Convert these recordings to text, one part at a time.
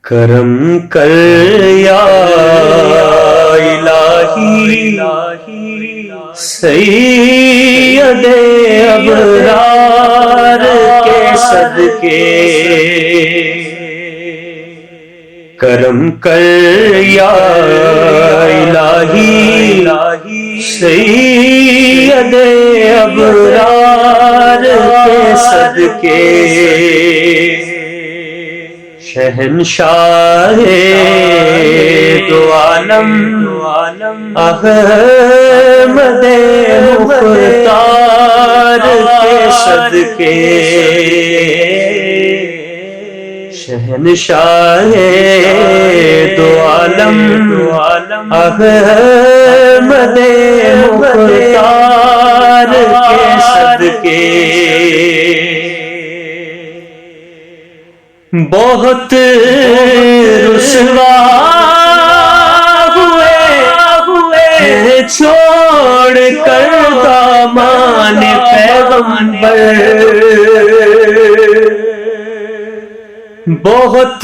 کرم کر یا الہی سید ابرار کے صدقے، کرم کر یا الہی سید ابرار کے صدقے، شہنشاہ دو عالم احمد مختار کے صدقے، شہنشاہ دو عالم احمد مختار کے صدقے، بہت رسوا ہوئے چھوڑ کر دامان پیغمبر، بہت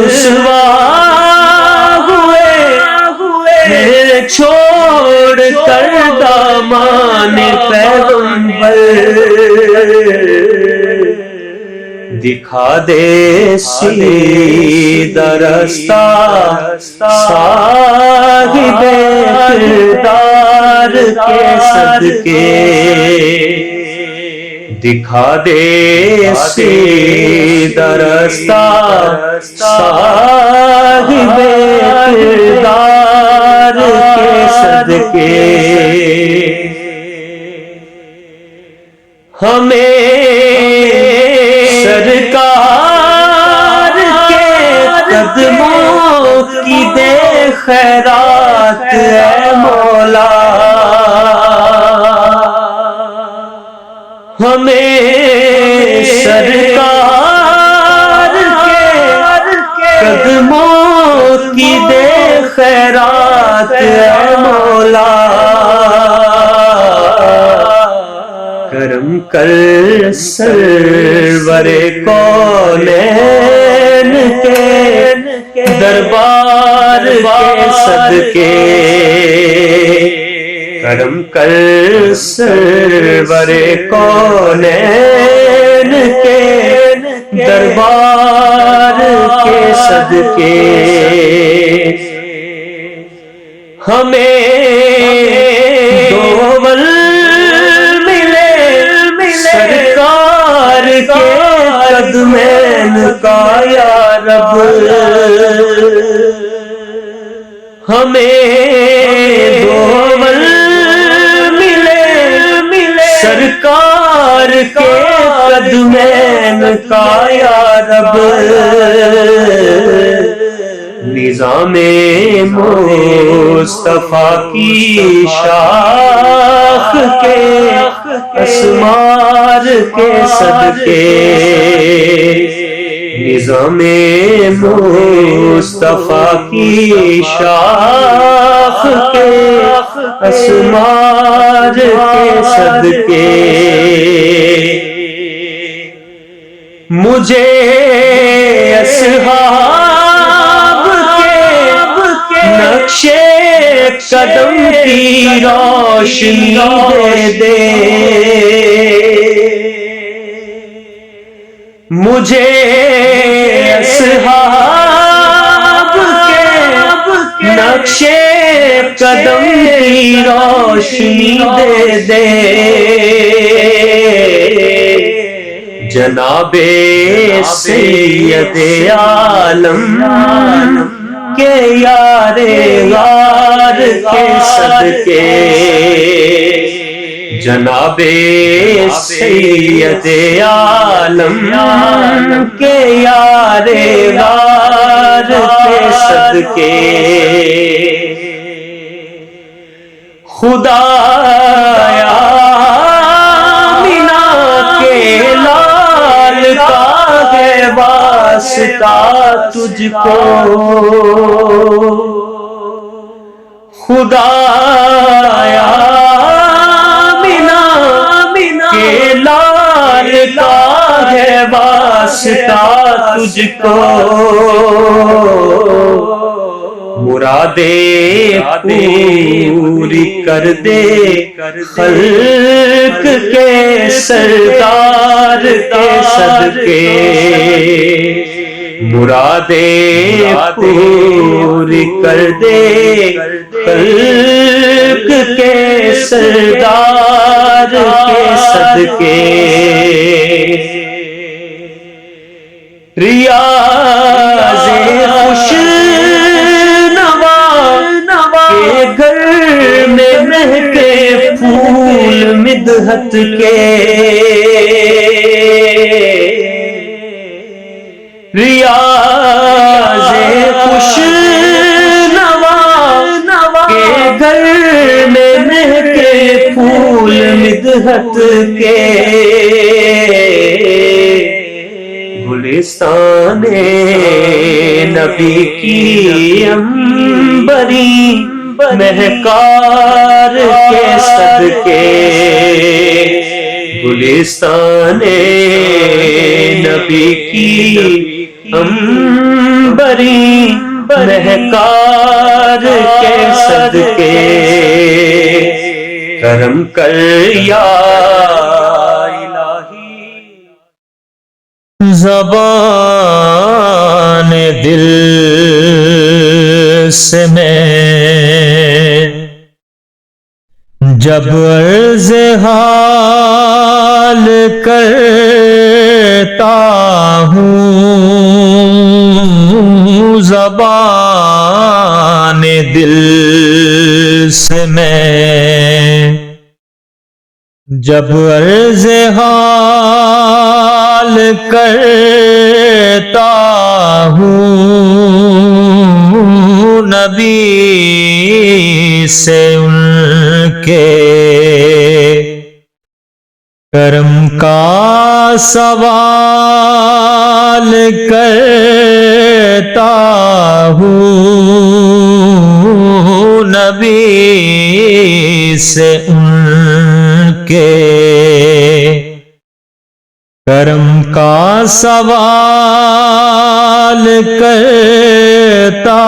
رسوا ہوئے چھوڑ کر دامان پیغمبر، دکھا دے سیدھا رستہ صاحب کردار کے صدقے، دکھا دے سیدھا رستہ صاحب کردار کے صدقے، ہمیں سرکار کے قدموں کی دے خیرات اے مولا، ہمیں سرکار کے قدموں کی دے خیرات اے مولا، کرم کر سرور کونین کے دربار کے صدقے، کرم کر سرور کونین کے دربار کے صدقے، ہمیں دوول سرکار کے قدمین کا یا رب، ہمیں دوول ملے سرکار کے قدمین کا یا رب، نظام مصطفیٰ کی شاخ کے اسمار کے صدقے، نظام مصطفیٰ کی شاخ کے اسمار کے صدقے، مجھے اصحاب کے نقشے قدم کی روشنی دے دے، مجھے اصحاب کے نقشے قدم کی روشنی دے دے، جناب سید عالم کے یار غار کے صدقے، جناب سید عالم کے یار غار کے صدقے، خدایا مینا کے لال کا ہے واسطہ تجھ کو، خدایا مینا کے لال کا ہے واسطہ واسطہ تجھ کو، مرادیں پوری کر دے خلق کے سردار کے صدقے، مرادیں پوری کر دے خلق کے سردار کے صدقے، ریاض خوش کے گھر میں مہکے پھول مدحت کے، ریاض خوش نوا کے گھر میں مہکے پھول مدحت کے، گلستان نبی کی عنبری مہکار کے صدقے، گلستان نبی کی عنبری مہکار کے صدقے، کرم کر یا زبان دل سے میں جب عرض حال کرتا ہوں، زبان دل سے میں جب عرض حال کرتا ہوں، نبی سے ان کے کرم کا سوال کرتا ہوں، نبی سے ان کے کرم کا سوال کرتا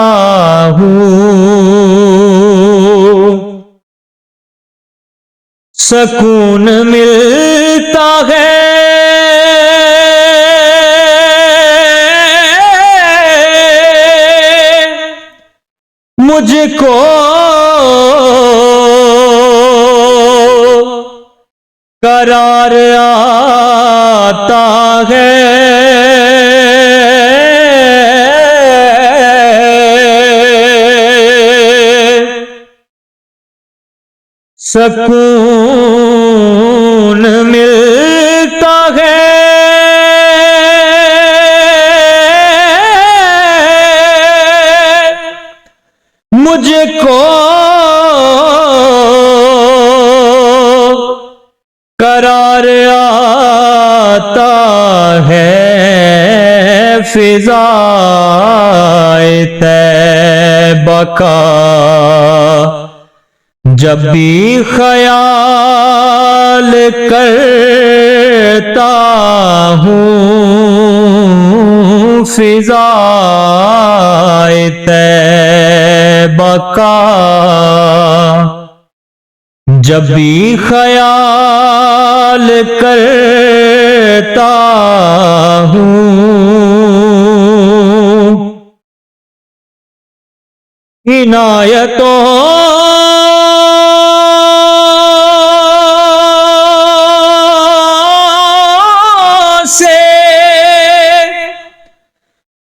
ہوں، سکون ملتا ہے مجھ کو قرار آتا ہے سکون ملتا ہے مجھ کو قرار آتا ہے فضائے طیبہ کا، جب بھی خیال کرتا ہوں فضائے طیبہ کا، جب بھی خیال کرتا ہوں، عنایتوں سے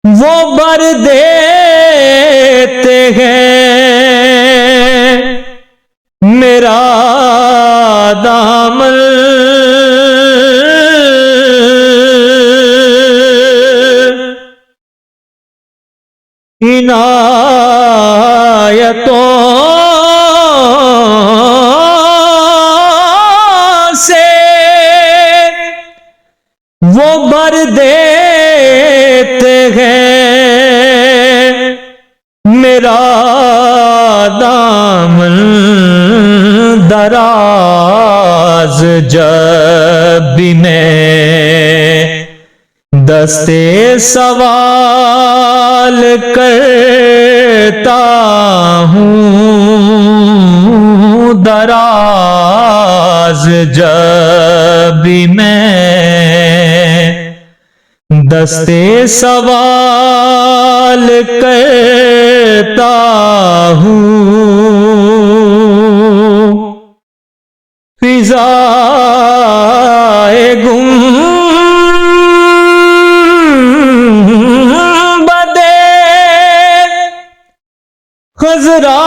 وہ بھر دیتے ہیں میرا دامن، عنایتوں سے وہ بھر دیتے ہیں میرا دامن، دراز جب بھی میں دستے سوال کرتا ہوں دراز جب بھی میں دستے سوال کرتا ہوں فضائے گنبدِ خضرا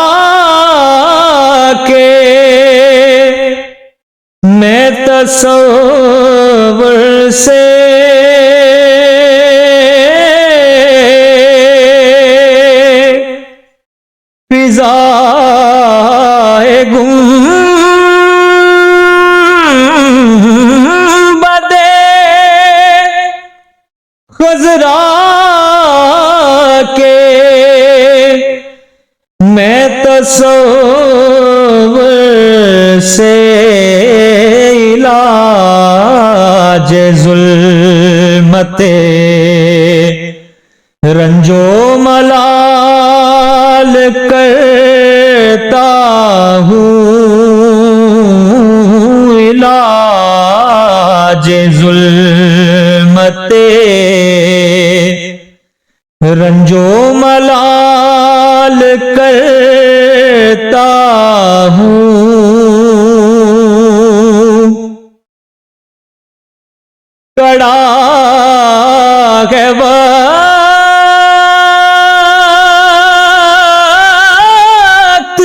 کے میں تصور سے فضائے گنبدِ خضرا کے میں تصور سے علاج ظلمت رنج و ملال کرتا ہوں علاج ظلمت رنج و ملال کرتا ہوں کڑا ہے وقت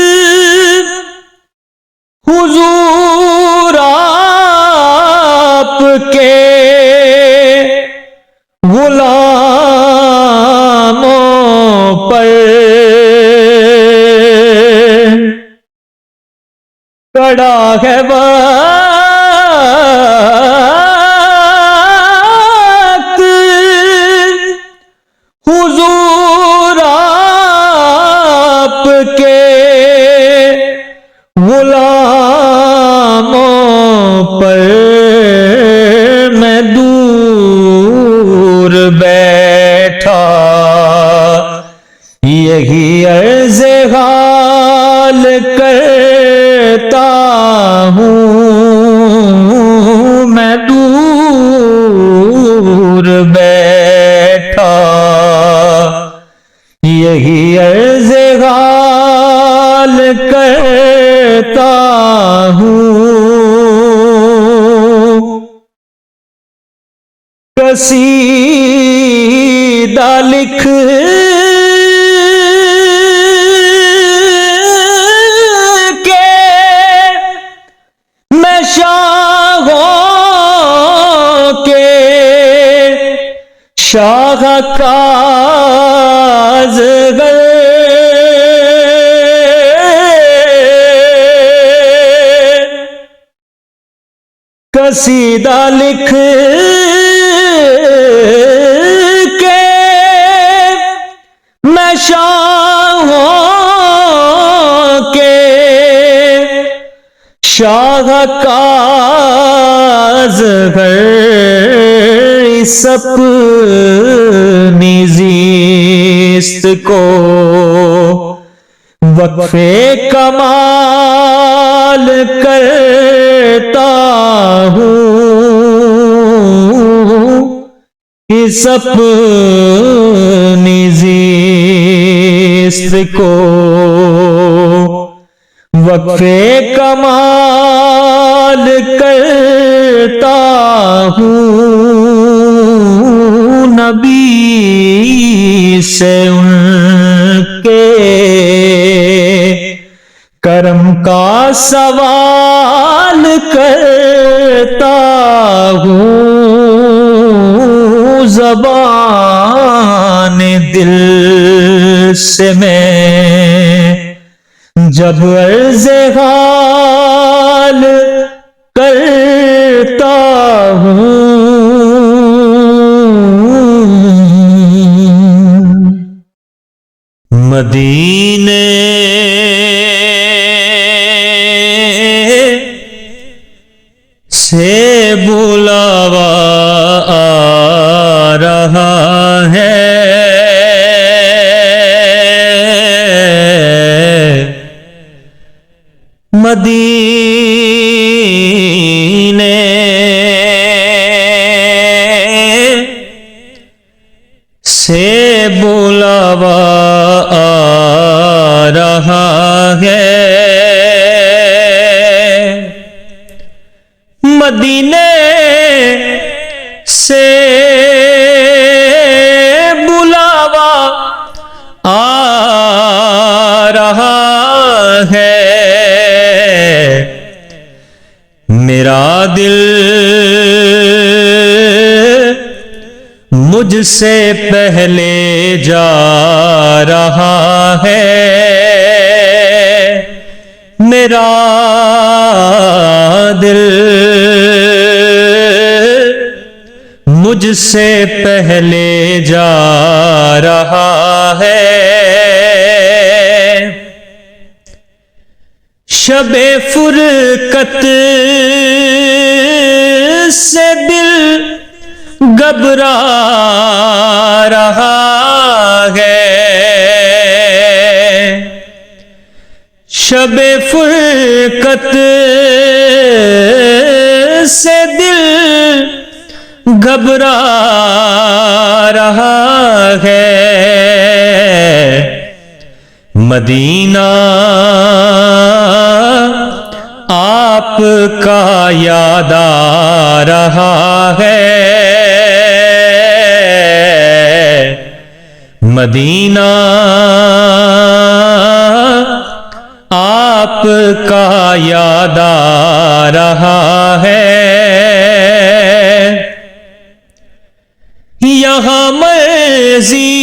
حضور آپ کے غلاموں پر کڑا ہے وقت حضور آپ کے غلاموں پر میں دور بیٹھا یہی عرض حال کرتا ہوں میں دور بیٹھا یہی عرض حال کرتا ہوں قصیدہ لکھ کے میں شاہوں کے شاہکاز قصیدہ لکھ کے میں شاہوں کے شاہکاز اس اپنی زیست کو وقفے کمال کرتا ہوں اس اپنی زیست کو وقفے کمال کرتا ہوں نبی سے ان کے کرم کا سوال کرتا ہوں زبان دل سے میں جب عرض حال کرتا ہوں مدینے سے بلاوا آ رہا سے بلاوا آ رہا ہے، مدینے سے بلاوا آ رہا ہے، میرا دل مجھ سے پہلے جا رہا ہے، میرا دل مجھ سے پہلے جا رہا ہے، شب فرقت سے دل گھبرا رہا ہے، شب فرقت سے دل گھبرا رہا ہے، مدینہ آپ کا یاد آ رہا ہے، مدینہ آپ کا یاد آ رہا ہے، یہاں مرضی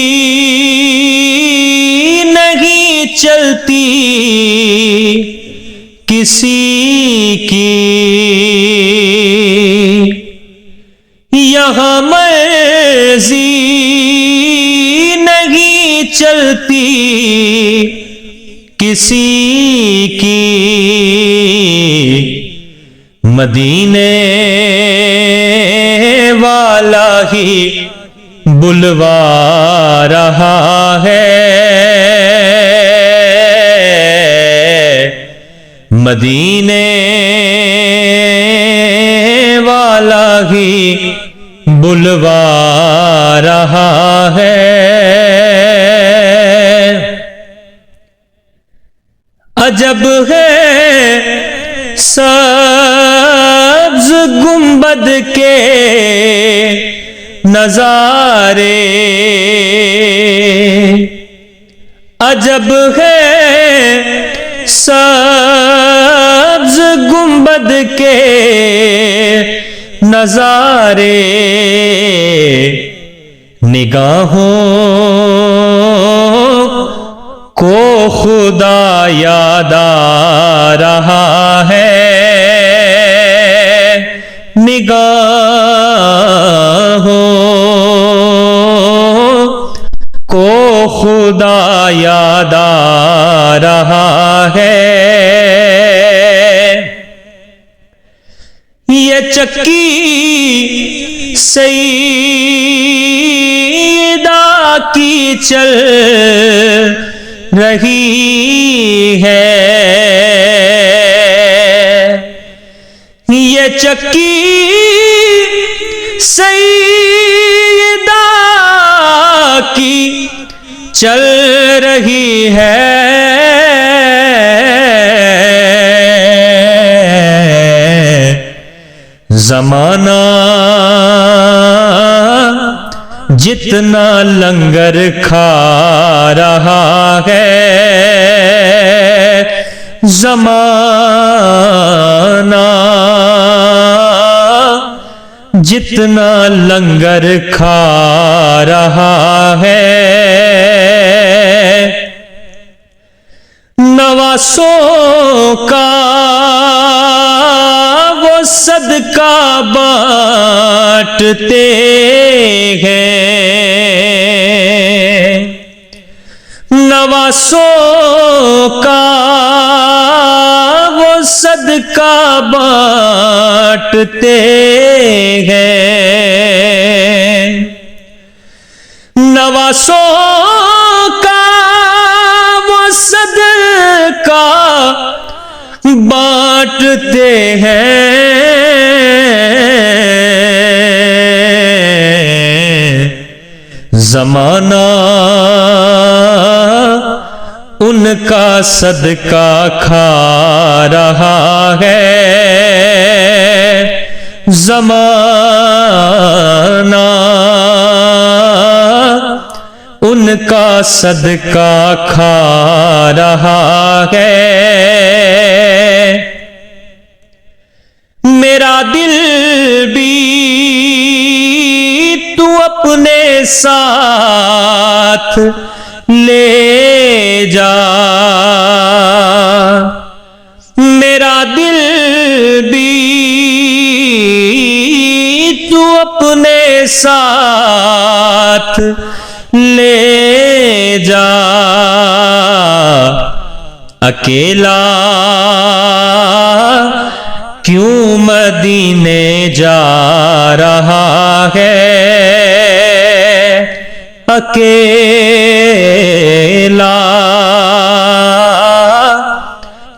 نہیں چلتی کسی کی، یہاں مرضی نہیں چلتی کسی کی، مدینے والا ہی بلوا رہا ہے، مدینے والا ہی بلوا رہا ہے، عجب ہے سبز گنبد کے نظارے، عجب ہے سبز گنبد کے نظارے، نگاہوں کو خدا یاد آ رہا ہے، نگاہوں کو خدا یاد آ رہا ہے، یہ چکی سیدہ کی چل رہی ہے، یہ چکی سیدہ کی چل رہی ہے، زمانہ جتنا لنگر کھا رہا ہے، زمانہ جتنا لنگر کھا رہا ہے، نواسوں کا وہ صدقہ بانٹتے ہیں، نواسوں کا وہ صدقہ بانٹتے ہیں، نواسوں کا وہ صدقہ بانٹتے ہیں، زمانہ ان کا صدقہ کھا رہا ہے، زمانہ ان کا صدقہ کھا رہا ہے۔ میرا دل بھی تو اپنے ساتھ لے جا، میرا دل بھی تو اپنے ساتھ لے جا، اکیلا کیوں مدینے جا رہا ہے، اکیلا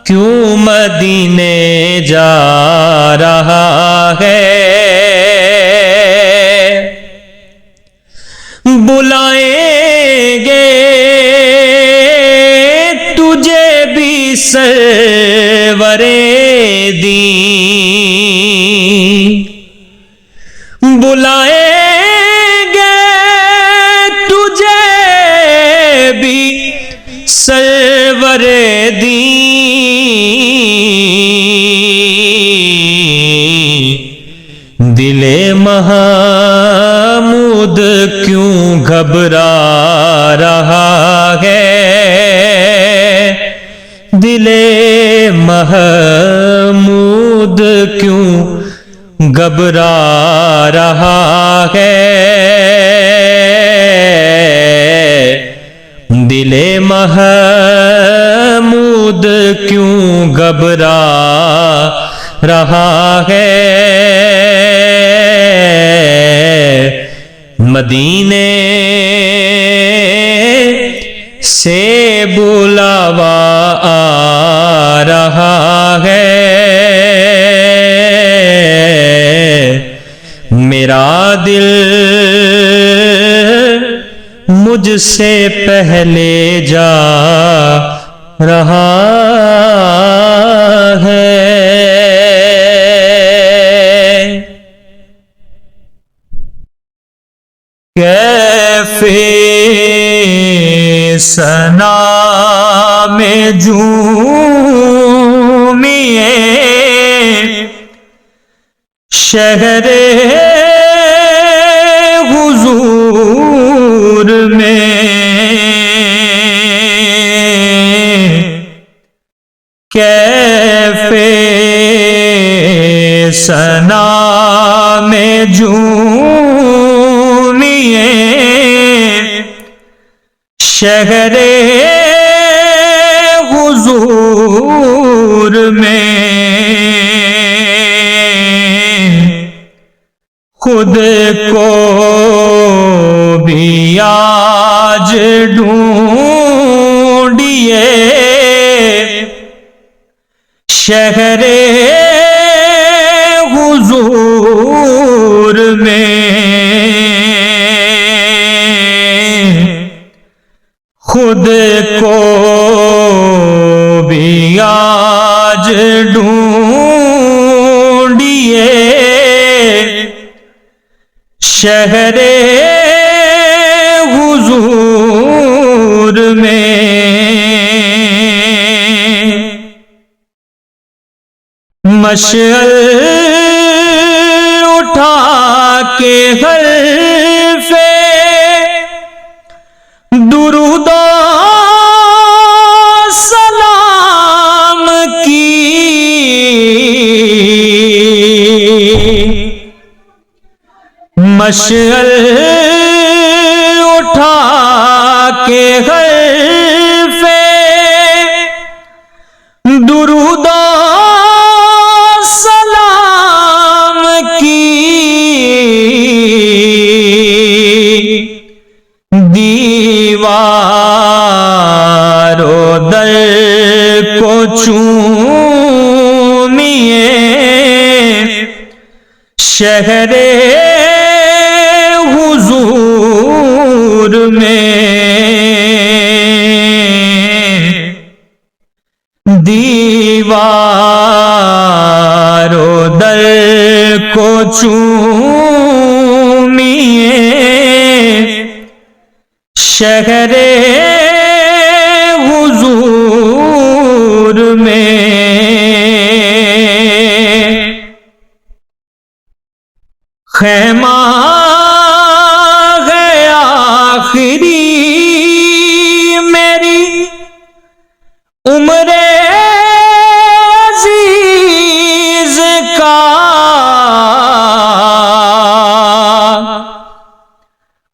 کیوں مدینے جا رہا ہے۔ بلائیں گے تجھے بھی سرور دین، بلائیں گے تجھے بھی سرور دین، دل محمود کیوں گھبرا رہا ہے، دل محمود کیوں گھبرا رہا ہے، دل محمود کیوں گھبرا رہا ہے۔ مدینے سے بلاوا آ رہا ہے، میرا دل مجھ سے پہلے جا رہا ہے۔ کیف ثنا میں جھومیے شہر حضور میں، کیف ثنا میں جھومیے شہر حضور میں، خود کو بھی آج ڈھونڈیے شہر حضور میں، خود کو بھی آج ڈھونڈیے شہر حضور میں، مشعل اٹھا کے حرف درود و سلام کی، مشعل اٹھا کے حرف درود و سلام کی، دیوار و در کو چومیے شہر حضور میں دیوار و در کو چومیے شہر حضور میں خیمہ ہے آخری میری عمر عزیز کا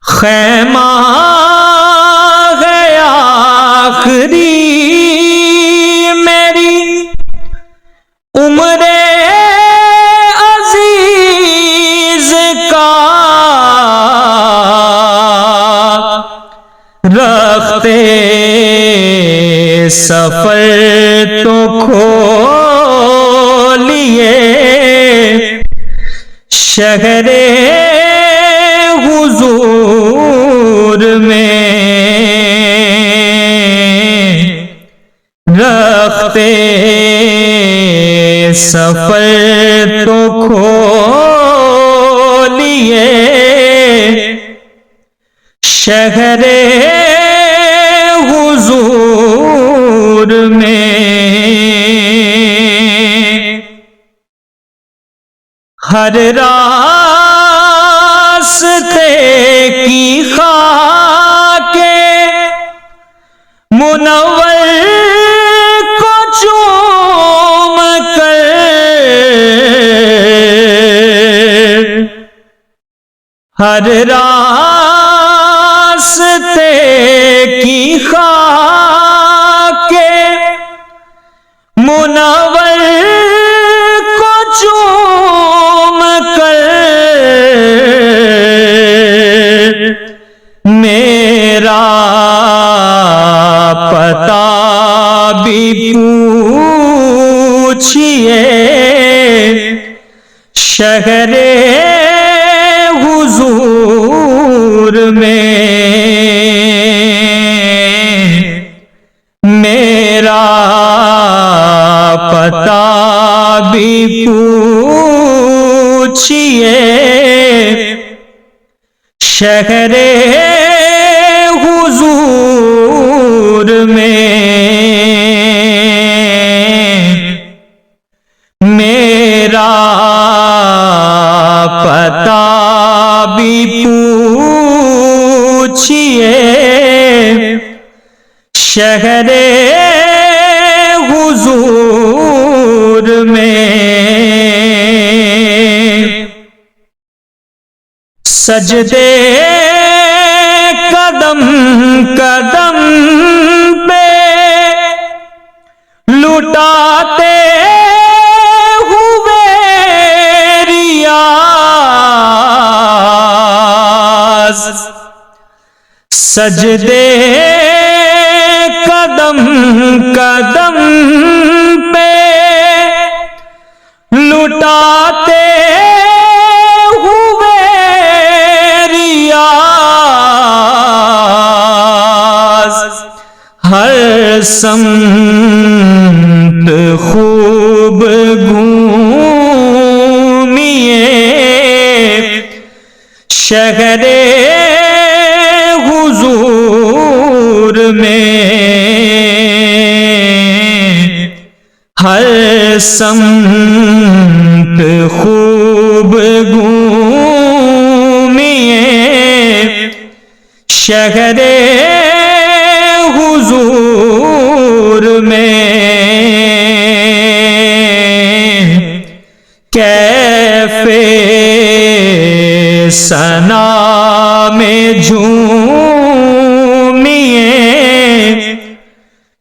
خیمہ ہے آخری میری عمر عزیز کا رختے سفر تو کھولیے شہر حضور میں رختے سفر تو کھولیے شہر حضور میں ہر راستے کی خاک منور کو چوم کر ہر راستے کی خاک منور کو چوم کر میرا پتہ بھی پوچھئے شہر حضور میں میرا پتہ بھی پوچھئے شہر حضور میں میرا پتہ بھی پوچھئے شہر حضور میں سجدے قدم قدم پہ لٹاتے ہوئے ریاض سجدے قدم قدم پہ لٹاتے ہوئے ریاض ہر سمت خوب گھومیے شہر حضور میں ہر سمت خوب گھومیے شہر حضور میں کیف ثنا میں جھومیے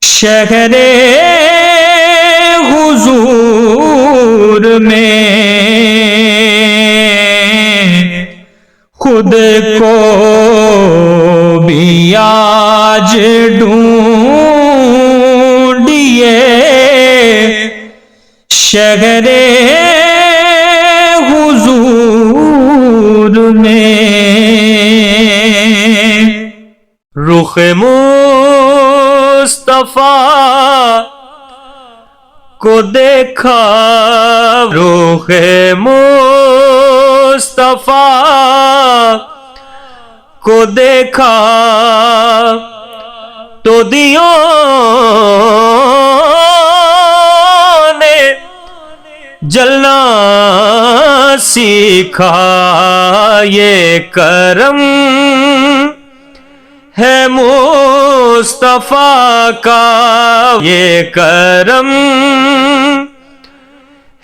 شہر حضور میں خود کو بھی آج ڈھونڈیے شہر حضور میں رخ مصطفیٰ کو دیکھا، رخ مصطفیٰ کو دیکھا تو دیوں نے جلنا سیکھا، یہ کرم ہے مصطفیٰ کا، یہ کرم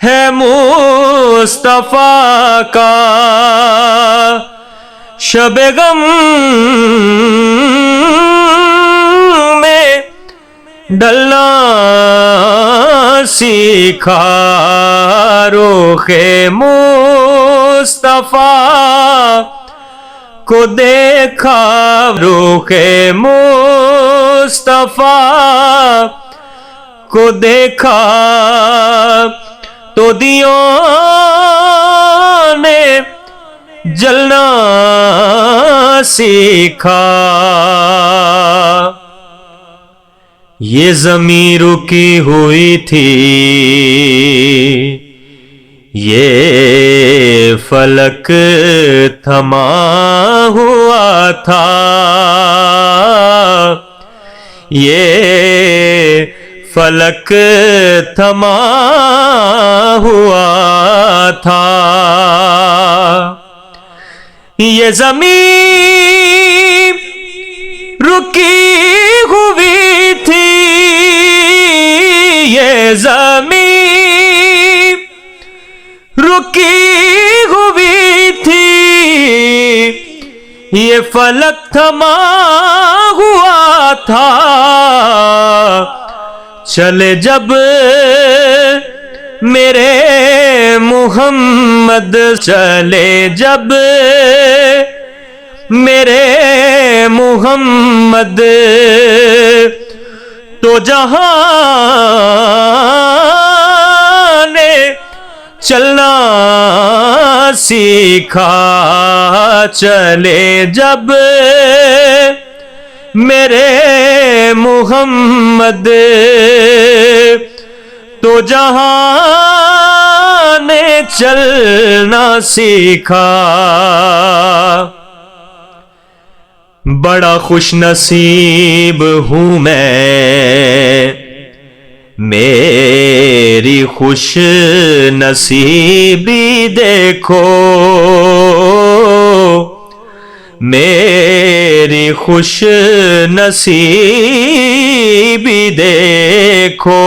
ہے مصطفیٰ کا، شب غم میں ڈلنا سیکھا، رخ مصطفیٰ کو دیکھا، رخ مصطفیٰ کو دیکھا تو دیوں نے جلنا سیکھا۔ یہ زمین رکی ہوئی تھی، یہ فلک تھما ہوا تھا، یہ فلک تھما ہوا تھا، یہ زمین رکی ہوئی تھی، یہ زمین رکی ہوئی تھی، یہ فلک تھما ہوا تھا، چلے جب میرے محمد، چلے جب میرے محمد تو جہاں نے چلنا سیکھا، چلے جب میرے محمد تو جہاں نے چلنا سیکھا۔ بڑا خوش نصیب ہوں میں، میری خوش نصیبی دیکھو، میری خوش نصیبی دیکھو،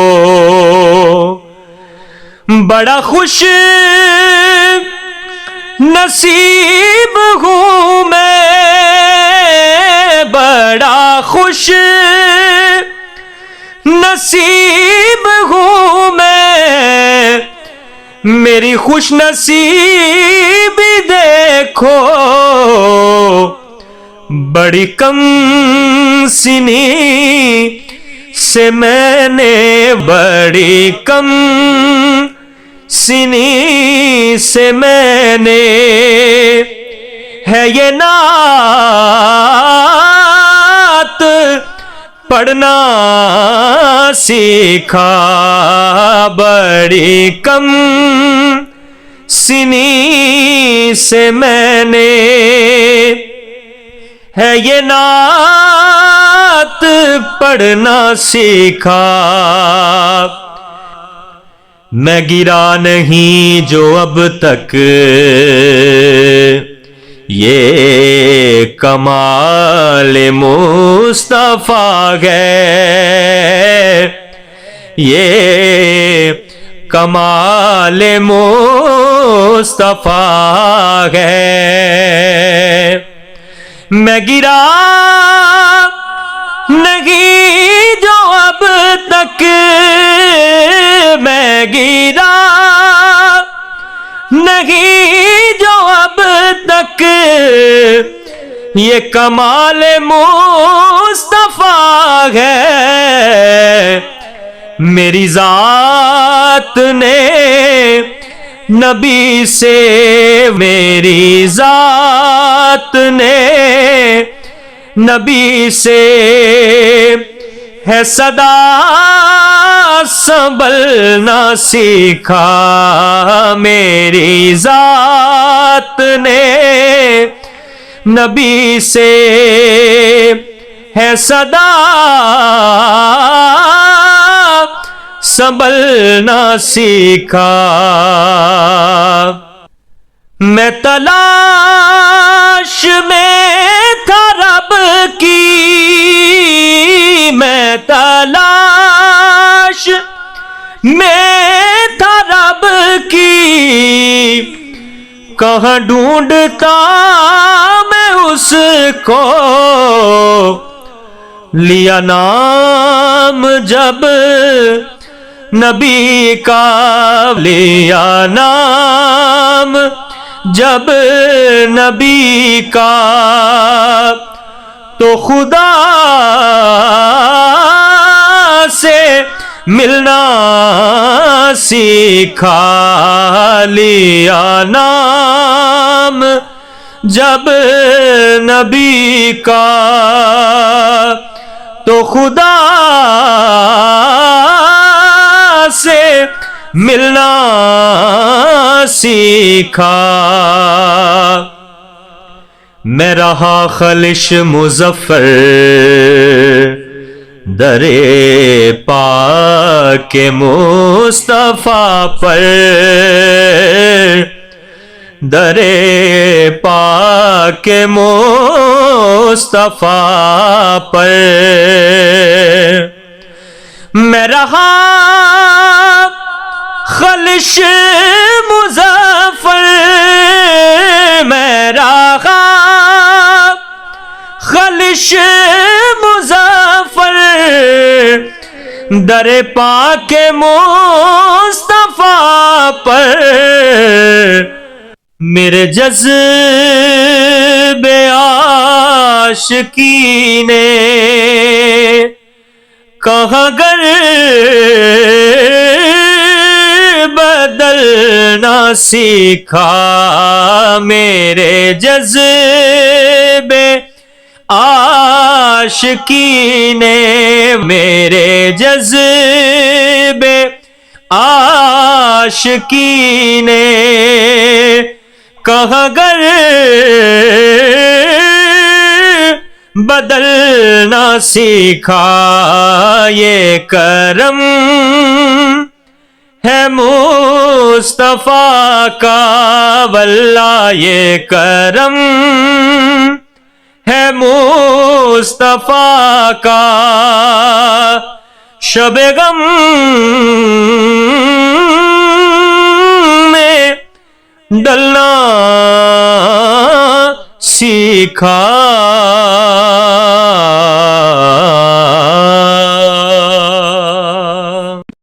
بڑا خوش نصیب ہوں میں، بڑا خوش نصیب ہوں میں، میری خوش نصیبی دیکھو، بڑی کم سنی سے میں نے، بڑی کم سنی سے میں نے ہے یہ نعت پڑھنا سیکھا، بڑی کم سنی سے میں نے ہے یہ نعت پڑھنا سیکھا۔ میں گرا نہیں جو اب تک یہ کمال مصطفیٰ ہے، یہ کمال مصطفیٰ ہے، میں گرا نہیں جو اب تک، میں گرا نہیں جو اب تک یہ کمال مصطفیٰ ہے، میری ذات نے نبی سے، میری ذات نے نبی سے ہے صدا سنبھلنا سیکھا میری ذات نے نبی سے ہے صدا سنبھلنا سیکھا میں تلاش میں تھا رب کی میں تلاش میں تھا رب کی کہاں ڈھونڈتا میں اس کو لیا نام جب نبی کا لیا نام جب نبی کا تو خدا سے ملنا سیکھا لیا نام جب نبی کا تو خدا سے ملنا سیکھا میں رہا خلش مظفر در پاک مصطفیٰ پر در پاک مصطفیٰ پر میں رہا خلش مظفر میں رہا خلش مظفر در پاک مصطفیٰ پر میرے جذبے عاشقی نے کہاں گر بدلنا سیکھا میرے جذبے عاشقی نے میرے جذبے عاشقی نے کہاں گر بدلنا سیکھا یہ کرم ہے مصطفیٰ کا واللہ یہ کرم ہے مصطفیٰ کا شب غم میں ڈلنا سیکھا